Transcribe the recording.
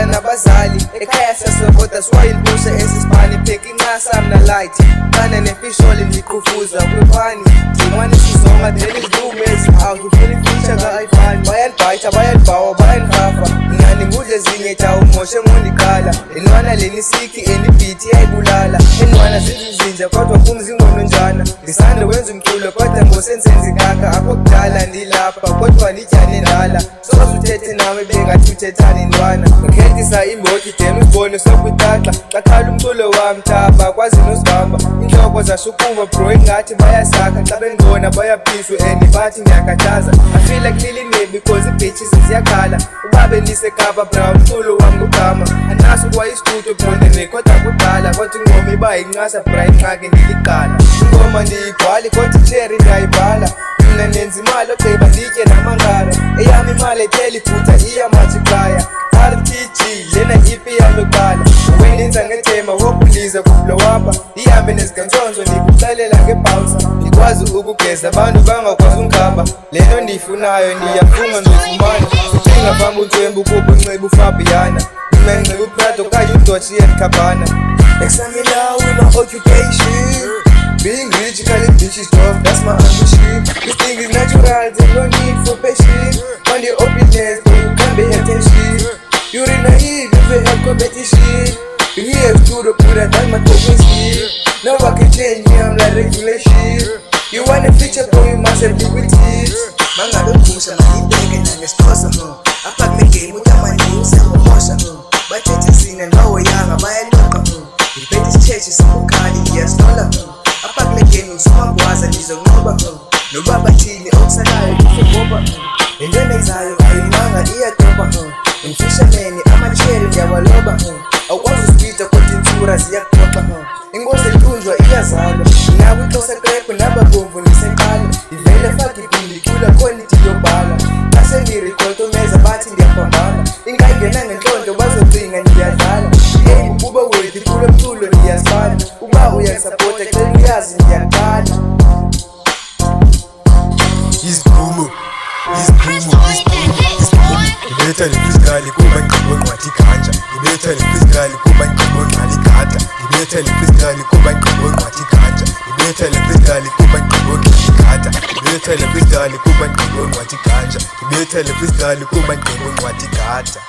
nabazali ekhaya siyasokota swayilibusha esisibani pheka incasa mna light bana nefisholi ndiqhufuza kwiphani ndimane sizonga then izilumezi ngifuna ifeature ka-iphone bayalibhayitha bayalibhawa bayandihafa ngani ngudle zinye tawu moshe ngondikhala enwana leni siki enibhithi yayibulala enwana zizinzinja kodwa kumzingono njana ndisanda wenza umculo kodwa ngosensenzi kaka apho kudala ndilapha kodwa ndityane ndala soze uthethe nawe bengathi uthethani ntwana ukhethisa imbotyi then usibone sokwitaxa xakhala umculo wam thapha kwazi nosibamba intloko zashukuva bro ingathi bayasakha xa bengibona bayaphiswe and bathi ndiyakhathaza I feel like nearly made because ibitches ziyakhala uba bendisekapa bra umculo wam ngugama anaso kwayistudio bro ndirekhoda kudala kodwa ingoma iba yincasa bra ingxaki ndiliqala ingoma ndiyibhali kodwa icherry ndiyayibhala mna nenza imali ogqiba nditye namangara eyam imali ephela iphutha iyamajiplaya RTG lena ipi yam yokuqala wendenza ngethema wokuliza kublowapa ihambe nezigantsonzo ndikuxelela ngebhawusa ndikwazi ukugeza abantu bangakwazi ungikhaba lento ndiyifunayo ndiyafunga ngizifumana ucinga phambi untwembu kuba unxiba uFabiana mina nginxiba uPrado kanye uDolce & Gabbana examina with my occupation being rich, calling bitches tough, that's my ambition. This thing is natural, there's no need for patience. On the openness, but you can't be attention. You're naive, if you have competition. You have to the put that my coping skill. Now I can change me, I'm like regulation. You want a feature, but you must have with it. Manga don't push a man, taking and exposure. I pack my game with my news and promotion. But it's seen and how young, I'm a local. You bet this church is some kind of yes, dollar. Apaklegeni usumabwaza ndizonqoba nobaba thini okusalayo kufoboba indlela izayo ayimanga iyatoba imfishameni amacheri ndiyawaloba awukwazi usipita kodwa intsura ziyakuxoxa inkosi etunjwa iyazalwa nakwixhosa krepo nababomvu ndiseqala ivele faka ipindi kula quality yobhala nasendirikholtomeza bathi ndiyapambana ingayingena ngentlonto bazocinga ndiyadlala uba wethi kulo mculo ndiyazibala uba uyasapota xela uyazi ndiyaqala iziphumo ngibetha le-physical kuba ngqobo nqwathi khanja ngibetha le-physical kuba ngqobo nqali gada ngibetha le-physical kuba ngqobo nqwathi khanja ngibetha le-physical kuba ngqobo nqali gada ngibetha le-physical kuba ngqobo nqwathi khanja ngibetha le-physical kuba ngqobo nqwathi gada